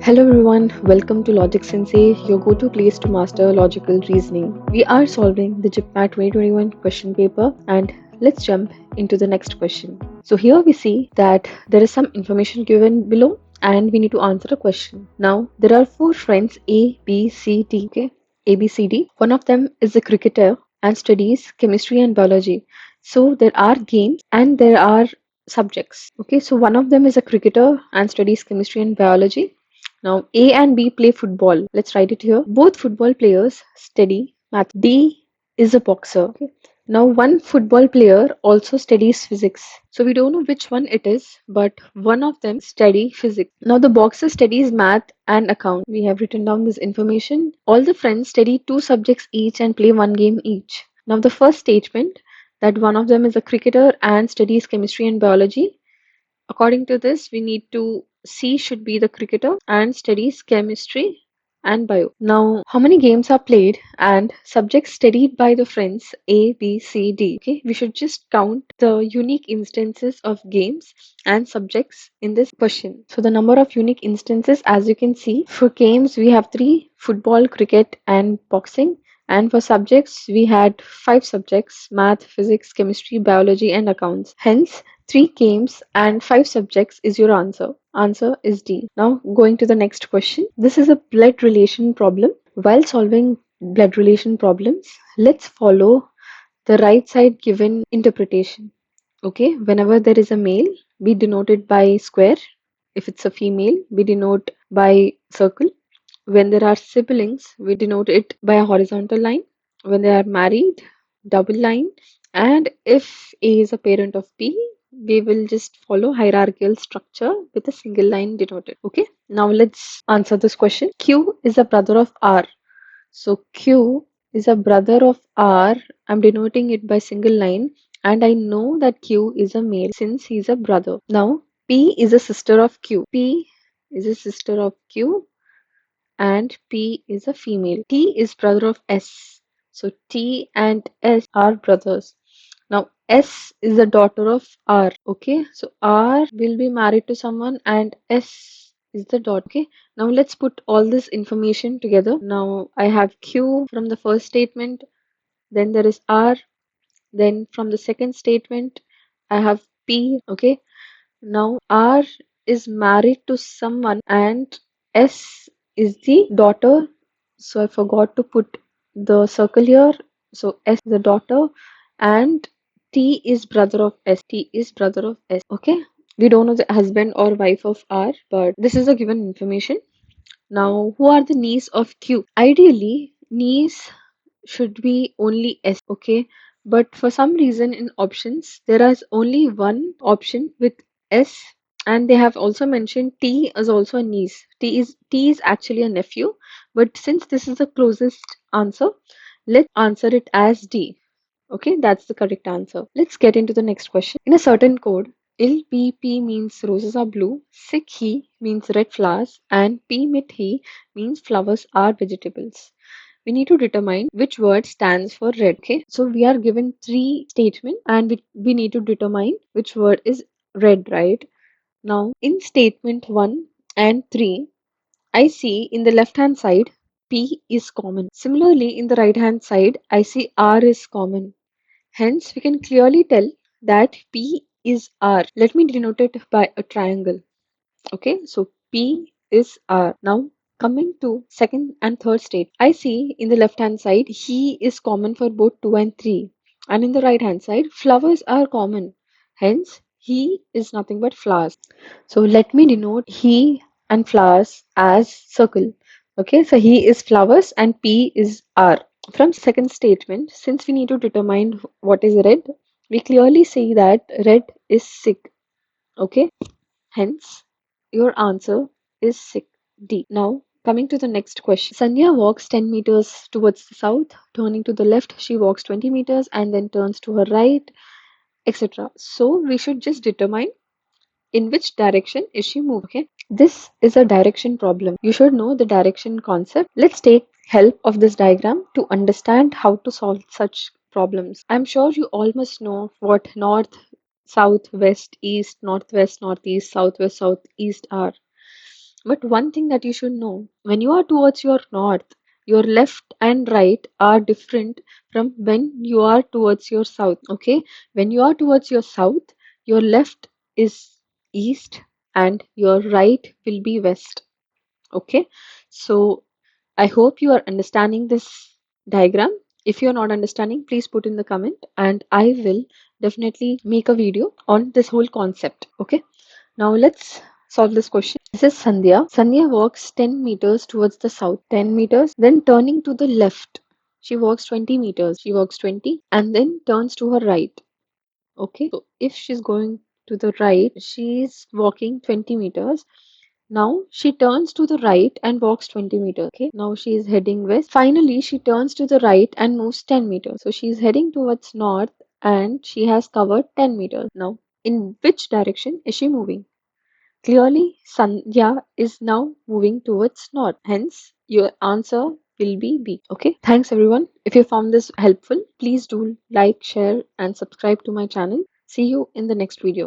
Hello everyone, welcome to Logic Sensei, your go-to place to master logical reasoning. We are solving the JIPMAT 2021 question paper and let's jump into the next question. So here we see that there is some information given below and we need to answer a question. Now there are four friends A, B, C, D, okay? A, B, C, D. One of them is a cricketer and studies chemistry and biology. So there are games and there are subjects. Okay, so one of them is a cricketer and studies chemistry and biology. Now, A and B play football. Let's write it here. Both football players study math. D is a boxer. Okay. Now, one football player also studies physics. So, we don't know which one it is, but one of them study physics. Now, the boxer studies math and account. We have written down this information. All the friends study two subjects each and play one game each. Now, the first statement that one of them is a cricketer and studies chemistry and biology. According to this, we need to C should be the cricketer and studies chemistry and bio. Now, how many games are played and subjects studied by the friends A, B, C, D? Okay, we should just count the unique instances of games and subjects in this question. So, the number of unique instances, as you can see, for games we have three: football, cricket, and boxing. And for subjects, we had five subjects: math, physics, chemistry, biology, and accounts. Hence, three games and five subjects is your answer. Answer is D. Now going to the next question. This is a blood relation problem. While solving blood relation problems, let's follow the right side given interpretation. Okay, whenever there is a male, we denote it by square. If it's a female, we denote by circle. When there are siblings, we denote it by a horizontal line. When they are married, double line. And if A is a parent of B, we will just follow hierarchical structure with a single line denoted. Okay, now let's answer this question. Q is a brother of R. So Q is a brother of R. I'm denoting it by single line and I know that Q is a male since he's a brother. Now P is a sister of Q. P is a sister of Q and P is a female. T is brother of S. So T and S are brothers. Now S is the daughter of R. Okay, so R will be married to someone and S is the daughter. Okay, now let's put all this information together. Now I have Q from the first statement, then there is R, then from the second statement I have P. Okay, now R is married to someone and S is the daughter. So I forgot to put the circle here. So S is the daughter and T is brother of S. T is brother of S. Okay. We don't know the husband or wife of R, but this is a given information. Now, who are the niece of Q? Ideally, niece should be only S, okay? But for some reason in options, there is only one option with S, and they have also mentioned T as also a niece. T is actually a nephew, but since this is the closest answer, let's answer it as D. Okay, that's the correct answer. Let's get into the next question. In a certain code, LBP means roses are blue, Sikh he means red flowers, and P mit he means flowers are vegetables. We need to determine which word stands for red. Okay, so we are given three statements and we need to determine which word is red, right? Now, in statement 1 and 3, I see in the left hand side P is common. Similarly, in the right hand side, I see R is common. Hence, we can clearly tell that P is R. Let me denote it by a triangle. Okay, so P is R. Now, coming to second and third state, I see in the left hand side, he is common for both 2 and 3. And in the right hand side, flowers are common. Hence, he is nothing but flowers. So, let me denote he and flowers as circle. Okay, so he is flowers and P is R. From second statement, since we need to determine what is red, we clearly see that red is sick. Okay, hence your answer is sick D. Now, coming to the next question. Sanya walks 10 meters towards the south, turning to the left, she walks 20 meters and then turns to her right, etc. So, we should just determine in which direction is she moving. Okay, this is a direction problem. You should know the direction concept. Let's take help of this diagram to understand how to solve such problems. I'm sure you all must know what north, south, west, east, northwest, northeast, southwest, southeast are. But one thing that you should know, when you are towards your north, your left and right are different from when you are towards your south. Okay, when you are towards your south, your left is east and your right will be west. Okay, so I hope you are understanding this diagram. If you're not understanding, please put in the comment and I will definitely make a video on this whole concept. Okay, now let's solve this question. This is Sandhya. Sandhya walks 10 meters towards the south, 10 meters, then turning to the left. She walks 20 meters. She walks 20 and then turns to her right. Okay, so if she's going to the right, she's walking 20 meters. Now she turns to the right and walks 20 meters. Okay, now she is heading west. Finally, she turns to the right and moves 10 meters. So she is heading towards north and she has covered 10 meters. Now, in which direction is she moving? Clearly, Sandhya is now moving towards north. Hence, your answer will be B. Okay. Thanks everyone. If you found this helpful, please do like, share, and subscribe to my channel. See you in the next video.